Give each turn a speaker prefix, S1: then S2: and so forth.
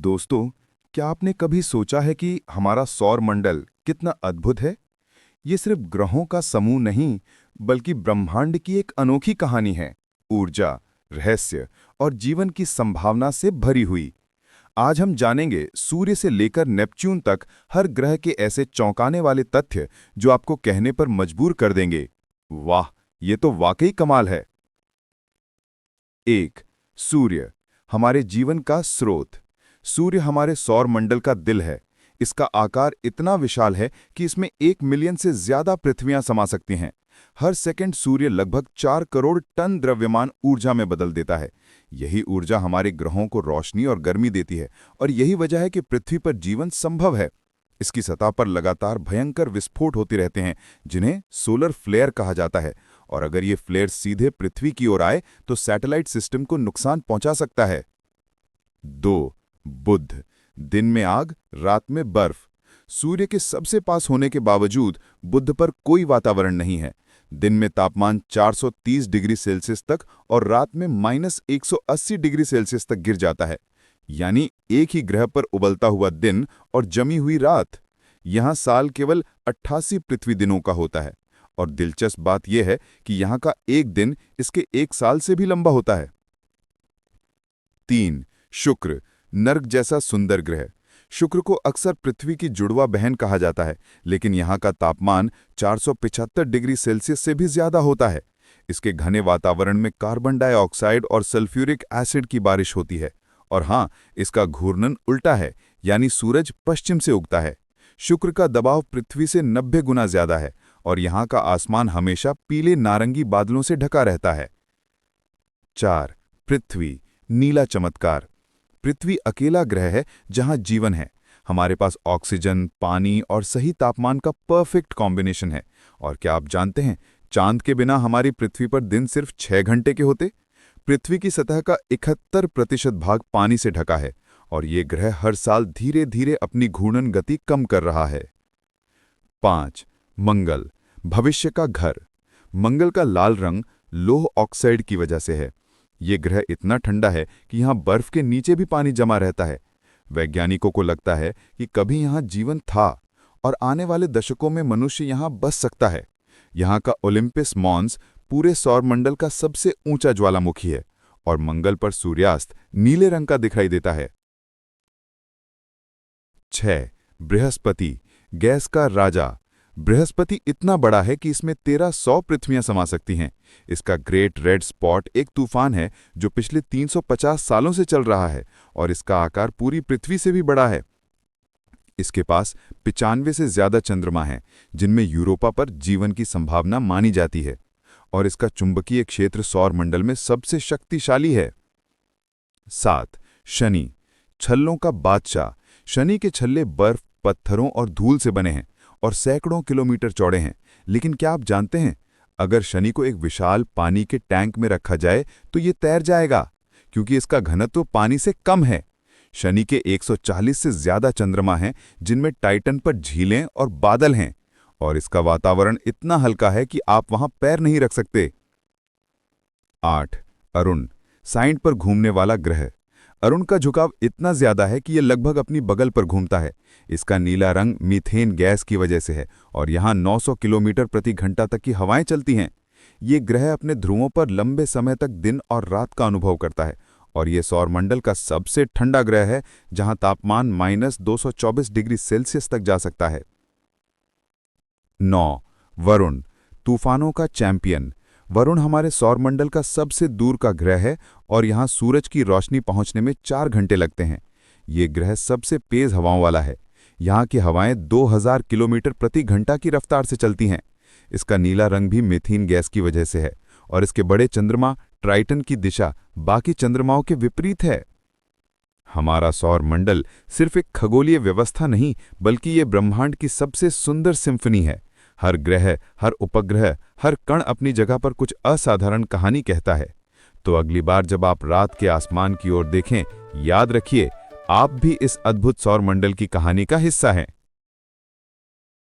S1: दोस्तों, क्या आपने कभी सोचा है कि हमारा सौर मंडल कितना अद्भुत है? ये सिर्फ ग्रहों का समूह नहीं, बल्कि ब्रह्मांड की एक अनोखी कहानी है। ऊर्जा, रहस्य और जीवन की संभावना से भरी हुई। आज हम जानेंगे सूर्य से लेकर नेपच्यून तक हर ग्रह के ऐसे चौंकाने वाले तथ्य जो आपको कहने पर मजबूर कर देंगे, वाह, ये तो वाकई कमाल है। 1. सूर्य, हमारे जीवन का स्रोत। सूर्य हमारे सौर मंडल का दिल है। इसका आकार इतना विशाल है कि इसमें 1 मिलियन से ज्यादा पृथ्वियां समा सकती हैं। हर सेकंड सूर्य लगभग 4 करोड़ टन द्रव्यमान ऊर्जा में बदल देता है। यही ऊर्जा हमारे ग्रहों को रोशनी और गर्मी देती है, और यही वजह है कि पृथ्वी पर जीवन संभव है। इसकी सतह पर लगातार भयंकर विस्फोट होते रहते हैं, जिन्हें सोलर फ्लेयर कहा जाता है, और अगर ये फ्लेयर सीधे पृथ्वी की ओर आए तो सैटेलाइट सिस्टम को नुकसान पहुंचा सकता है। 2. बुध, दिन में आग, रात में बर्फ। सूर्य के सबसे पास होने के बावजूद बुध पर कोई वातावरण नहीं है। दिन में तापमान 430 डिग्री सेल्सियस तक और रात में -180 डिग्री सेल्सियस तक गिर जाता है। यानी एक ही ग्रह पर उबलता हुआ दिन और जमी हुई रात। यहाँ साल केवल 88 पृथ्वी दिनों का होता है, और दिलचस्प बात यह है कि यहाँ का एक दिन इसके एक साल से भी लंबा होता है। 3. शुक्र, नर्क जैसा सुंदर ग्रह। शुक्र को अक्सर पृथ्वी की जुड़वा बहन कहा जाता है, लेकिन यहाँ का तापमान 475 डिग्री सेल्सियस से भी ज्यादा होता है। इसके घने वातावरण में कार्बन डाइऑक्साइड और सल्फ्यूरिक एसिड की बारिश होती है। और हाँ, इसका घूर्णन उल्टा है, यानी सूरज पश्चिम से उगता है। शुक्र का दबाव पृथ्वी से 90 गुना ज्यादा है, और यहाँ का आसमान हमेशा पीले नारंगी बादलों से ढका रहता है। 4. पृथ्वी, नीला चमत्कार। पृथ्वी अकेला ग्रह है जहां जीवन है। हमारे पास ऑक्सीजन, पानी और सही तापमान का परफेक्ट कॉम्बिनेशन है। और क्या आप जानते हैं, चांद के बिना हमारी पृथ्वी पर दिन सिर्फ 6 घंटे के होते। पृथ्वी की सतह का 71% भाग पानी से ढका है, और ये ग्रह हर साल धीरे धीरे अपनी घूर्णन गति कम कर रहा है। 5. मंगल, भविष्य का घर। मंगल का लाल रंग लोह ऑक्साइड की वजह से है। ये ग्रह इतना ठंडा है कि यहाँ बर्फ के नीचे भी पानी जमा रहता है। वैज्ञानिकों को लगता है कि कभी यहाँ जीवन था, और आने वाले दशकों में मनुष्य यहाँ बस सकता है। यहाँ का ओलिम्पस मॉन्स पूरे सौरमंडल का सबसे ऊंचा ज्वालामुखी है, और मंगल पर सूर्यास्त नीले रंग का दिखाई देता है। 6. बृहस्पति, गैस का राजा। बृहस्पति इतना बड़ा है कि इसमें 1300 पृथ्वियां समा सकती हैं। इसका ग्रेट रेड स्पॉट एक तूफान है जो पिछले 350 सालों से चल रहा है, और इसका आकार पूरी पृथ्वी से भी बड़ा है। इसके पास 95 से ज्यादा चंद्रमा हैं, जिनमें यूरोपा पर जीवन की संभावना मानी जाती है, और इसका चुंबकीय क्षेत्र सौर मंडल में सबसे शक्तिशाली है। 7. शनि, छल्लों का बादशाह। शनि के छल्ले बर्फ, पत्थरों और धूल से बने हैं और सैकड़ों किलोमीटर चौड़े हैं। लेकिन क्या आप जानते हैं, अगर शनि को एक विशाल पानी के टैंक में रखा जाए तो ये तैर जाएगा, क्योंकि इसका घनत्व पानी से कम है। शनि के 140 से ज्यादा चंद्रमा हैं, जिनमें टाइटन पर झीलें और बादल हैं, और इसका वातावरण इतना हल्का है कि आप वहां पैर नहीं रख सकते। 8. अरुण, साइड पर घूमने वाला ग्रह। अरुण का झुकाव इतना ज्यादा है कि यह लगभग अपनी बगल पर घूमता है। इसका नीला रंग मीथेन गैस की वजह से है, और यहाँ 900 किलोमीटर प्रति घंटा तक की हवाएं चलती हैं। ये ग्रह अपने ध्रुवों पर लंबे समय तक दिन और रात का अनुभव करता है, और ये सौरमंडल का सबसे ठंडा ग्रह है, जहां तापमान -224 डिग्री सेल्सियस तक जा सकता है। 9. वरुण, तूफानों का चैंपियन। वरुण हमारे सौरमंडल का सबसे दूर का ग्रह है, और यहाँ सूरज की रोशनी पहुंचने में 4 घंटे लगते हैं। ये ग्रह सबसे तेज हवाओं वाला है। यहाँ की हवाएं 2000 किलोमीटर प्रति घंटा की रफ्तार से चलती हैं। इसका नीला रंग भी मीथेन गैस की वजह से है, और इसके बड़े चंद्रमा ट्राइटन की दिशा बाकी चंद्रमाओं के विपरीत है। हमारा सौरमंडल सिर्फ एक खगोलीय व्यवस्था नहीं, बल्कि ये ब्रह्मांड की सबसे सुंदर सिम्फनी है। हर ग्रह, हर उपग्रह, हर कण अपनी जगह पर कुछ असाधारण कहानी कहता है। तो अगली बार जब आप रात के आसमान की ओर देखें, याद रखिए, आप भी इस अद्भुत सौरमंडल की कहानी का हिस्सा हैं।